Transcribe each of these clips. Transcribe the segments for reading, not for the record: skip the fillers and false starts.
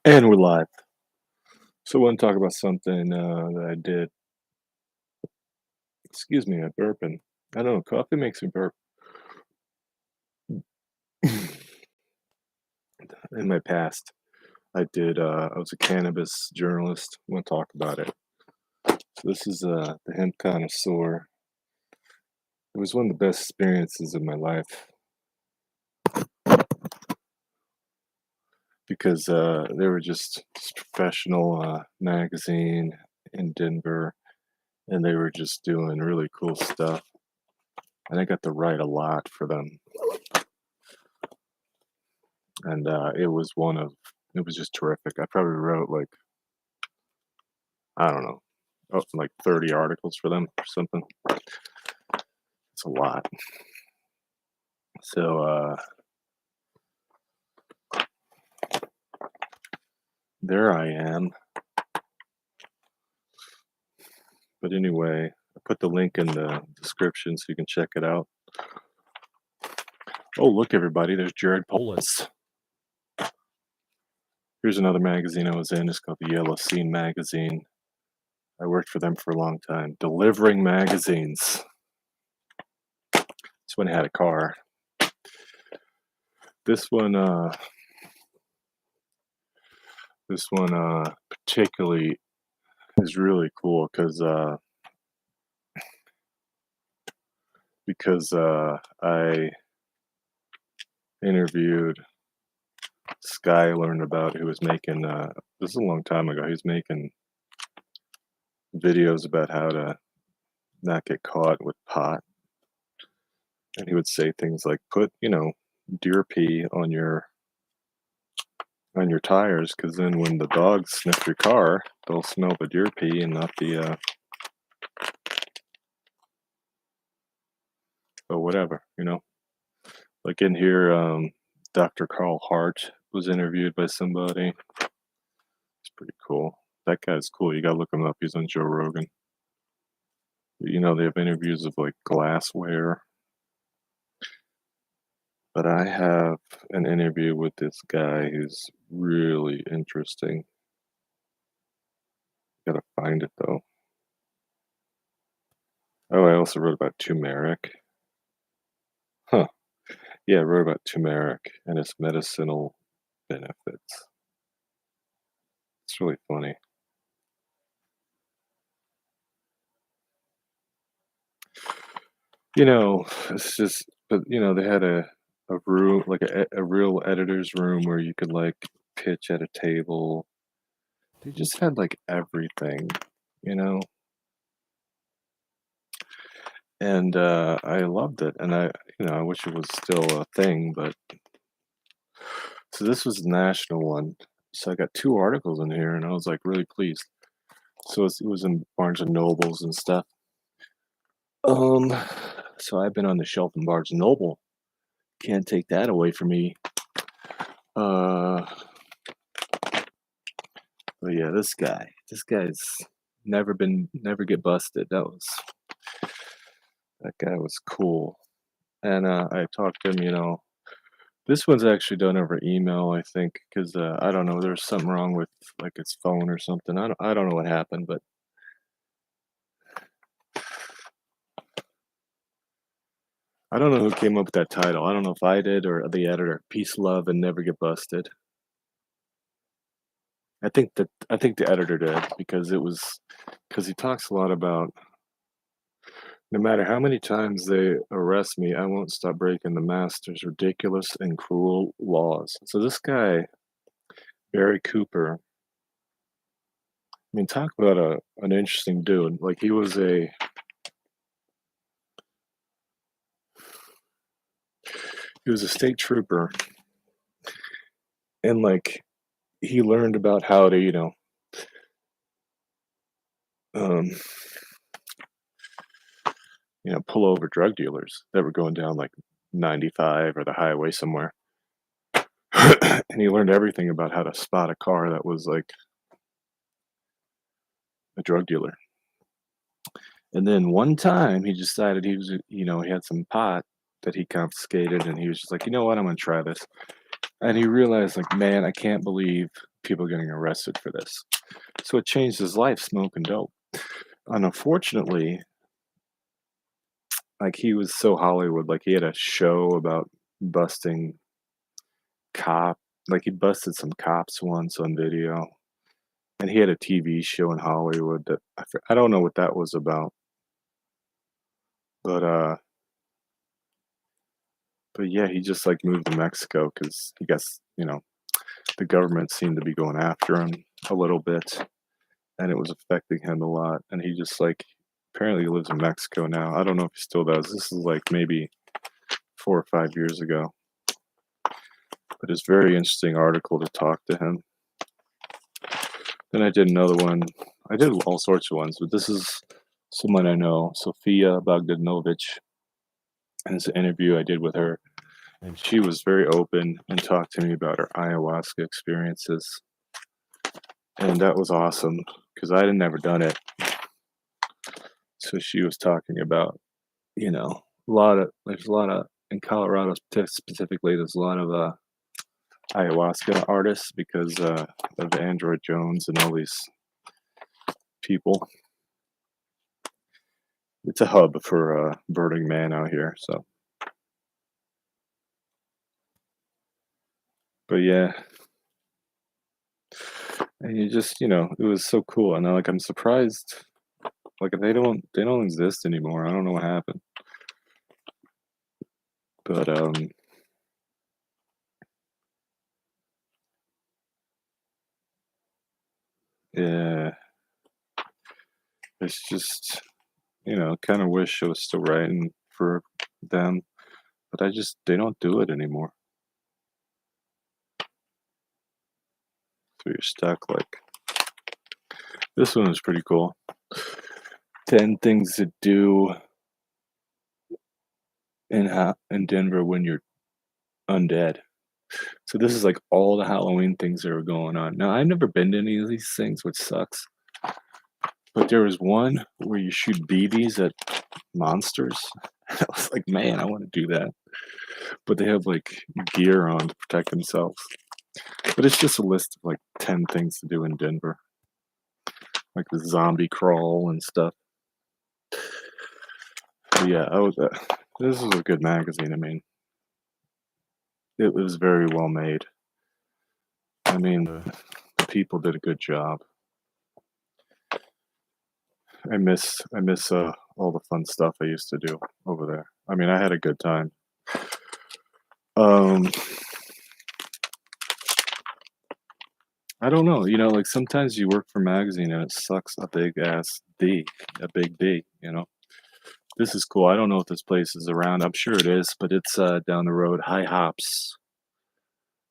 And we're live. So I want to talk about something that I did. Excuse me, I'm burping. I don't know, coffee makes me burp. In my past, I was a cannabis journalist. I want to talk about it. So this is the Hemp Connoisseur. It was one of the best experiences of my life because they were just this professional magazine in Denver, and they were just doing really cool stuff. And I got to write a lot for them. And it was just terrific. I probably wrote like, I don't know, like 30 articles for them or something. It's a lot. So there I am. But anyway, I put the link in the description so you can check it out. Oh, look, everybody, there's Jared Polis. Here's another magazine I was in. It's called the Yellow Scene Magazine. I worked for them for a long time, delivering magazines. That's when I had a car. This one particularly is really cool because I interviewed this guy I learned about who was making this is a long time ago. He was making videos about how to not get caught with pot, and he would say things like, "Put deer pee on your tires, because then when the dogs sniff your car, they'll smell the deer pee and not the or whatever, Like in here, Dr. Carl Hart was interviewed by somebody. It's pretty cool. That guy's cool. You gotta look him up. He's on Joe Rogan. They have interviews of like glassware. But I have an interview with this guy who's really interesting. Gotta find it though. Oh, I also wrote about turmeric. Huh. Yeah, I wrote about turmeric and its medicinal benefits. It's really funny. It's just, but they had a room, like a real editor's room where you could like pitch at a table. They just had like everything, you know, and I loved it. And I wish it was still a thing, but so this was the national one. So I got 2 articles in here, and I was like really pleased. So it was in Barnes and Nobles and stuff. Um, so I've been on the shelf in Barnes and Noble. Can't take that away from me. Uh, but yeah, this guy's never get busted. That guy was cool. And I talked to him. This one's actually done over email, I think, because I don't know, there's something wrong with like its phone or something. I don't know what happened, but I don't know who came up with that title. I don't know if I did or the editor. Peace, love, and never get busted. I think the editor did because he talks a lot about no matter how many times they arrest me, I won't stop breaking the master's ridiculous and cruel laws. So this guy, Barry Cooper, I mean, talk about an interesting dude. Like he was a state trooper, and like he learned about how to um, pull over drug dealers that were going down like 95 or the highway somewhere. And he learned everything about how to spot a car that was like a drug dealer. And then one time he decided he had some pot that he confiscated, and he was just like, you know what, I'm going to try this. And he realized, like, man, I can't believe people getting arrested for this. So it changed his life, smoking dope. And unfortunately, like he was so Hollywood, like he had a show about busting cop, like he busted some cops once on video, and he had a TV show in Hollywood that I don't know what that was about, but yeah, he just like moved to Mexico because he guess the government seemed to be going after him a little bit, and it was affecting him a lot, and he just like apparently he lives in Mexico now. I don't know if he still does. This is like maybe 4 or 5 years ago. But it's a very interesting article to talk to him. Then I did another one. I did all sorts of ones, but this is someone I know, Sofia Bogdanovich, and it's an interview I did with her. And she was very open and talked to me about her ayahuasca experiences. And that was awesome because I had never done it. So she was talking about, there's a lot of, in Colorado specifically, there's a lot of ayahuasca artists because of Android Jones and all these people. It's a hub for Burning Man out here. So, but yeah, and you just it was so cool, and I'm surprised like they don't exist anymore. I don't know what happened, but yeah, it's just kind of wish I was still writing for them, but they don't do it anymore. So you're stuck. Like this one is pretty cool. 10 things to do in Denver when you're undead. So this is like all the Halloween things that are going on. Now I've never been to any of these things, which sucks. But there was one where you shoot BBs at monsters. I was like, man, I want to do that. But they have like gear on to protect themselves. But it's just a list of like 10 things to do in Denver, like the zombie crawl and stuff. But yeah, this was a good magazine. I mean, it was very well made. I mean, the people did a good job. I miss all the fun stuff I used to do over there. I mean, I had a good time. I don't know, like sometimes you work for a magazine and it sucks a big D. This is cool. I don't know if this place is around. I'm sure it is, but it's down the road. High Hops.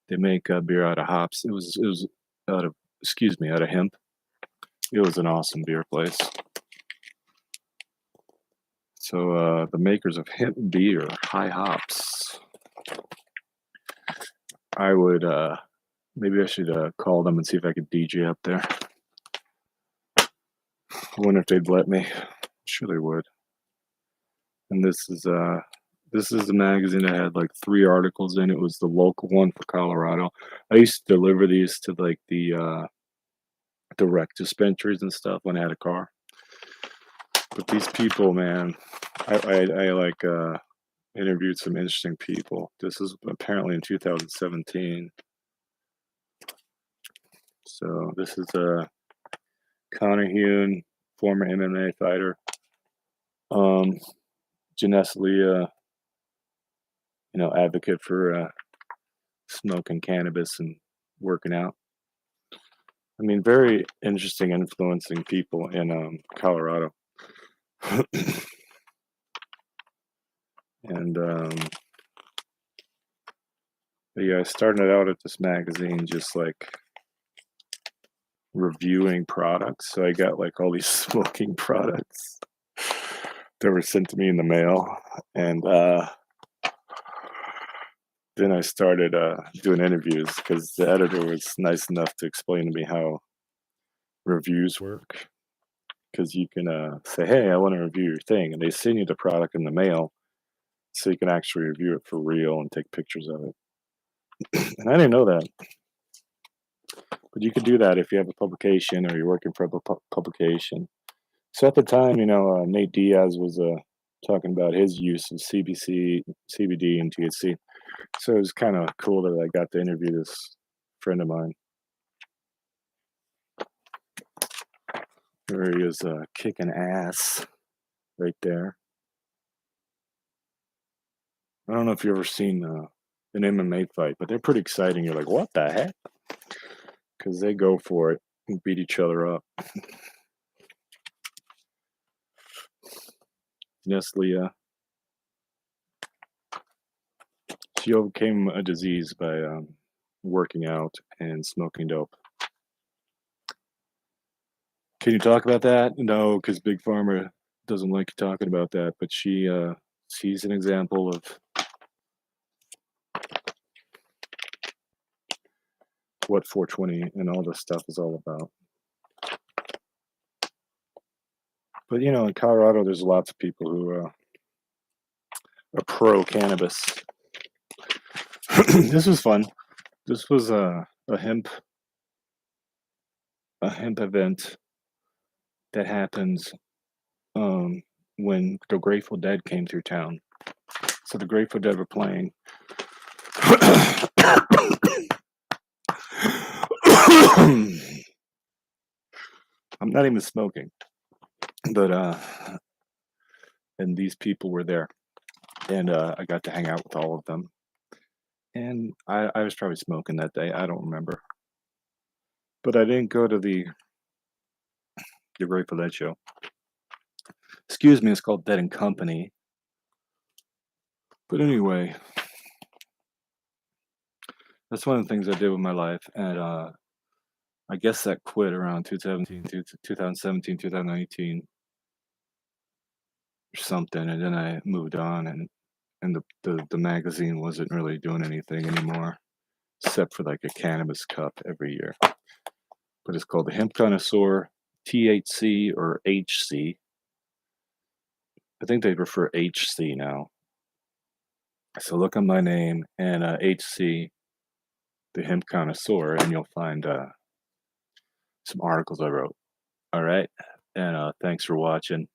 They make beer out of hops. It was out of hemp. It was an awesome beer place. So the makers of hemp beer, High Hops. I would maybe I should call them and see if I could DJ up there. I wonder if they'd let me. I'm sure they would. And this is the magazine that had like 3 articles in it. It was the local one for Colorado. I used to deliver these to like the rec dispensaries and stuff when I had a car. But these people, man, I like interviewed some interesting people. This is apparently in 2017. So this is Connor Hune, former MMA fighter. Janessa Leah, advocate for smoking cannabis and working out. I mean, very interesting, influencing people in Colorado. And yeah, I started out at this magazine just like reviewing products. So I got like all these smoking products that were sent to me in the mail, and then I started doing interviews because the editor was nice enough to explain to me how reviews work. Because you can say, hey, I want to review your thing, and they send you the product in the mail so you can actually review it for real and take pictures of it. And I didn't know that. But you could do that if you have a publication or you're working for a publication. So at the time, Nate Diaz was talking about his use of CBC, CBD, and THC. So it was kind of cool that I got to interview this friend of mine. There he is, kicking ass right there. I don't know if you've ever seen an MMA fight, but they're pretty exciting. You're like, what the heck? Because they go for it and beat each other up. Yes, Leah. She overcame a disease by working out and smoking dope. Can you talk about that? No, because Big Pharma doesn't like you talking about that. But she's an example of what 420 and all this stuff is all about. But in Colorado, there's lots of people who are pro cannabis. This was fun. This was a hemp event that happens when the Grateful Dead came through town. So the Grateful Dead were playing. I'm not even smoking, but and these people were there, and I got to hang out with all of them. And I was probably smoking that day. I don't remember, but I didn't go to the Grateful Dead show. Excuse me, it's called Dead and Company. But anyway, that's one of the things I did with my life, and I guess that quit around 2017, 2019, or something, and then I moved on, and the magazine wasn't really doing anything anymore, except for like a cannabis cup every year. But it's called the Hemp Connoisseur, THC or HC. I think they prefer HC now. So look on my name and HC, the Hemp Connoisseur, and you'll find some articles I wrote. All right. And thanks for watching.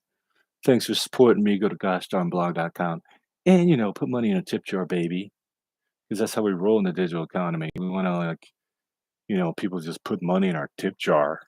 Thanks for supporting me. Go to GoshDarnBlog.com and, put money in a tip jar, baby. Because that's how we roll in the digital economy. We want to, people just put money in our tip jar.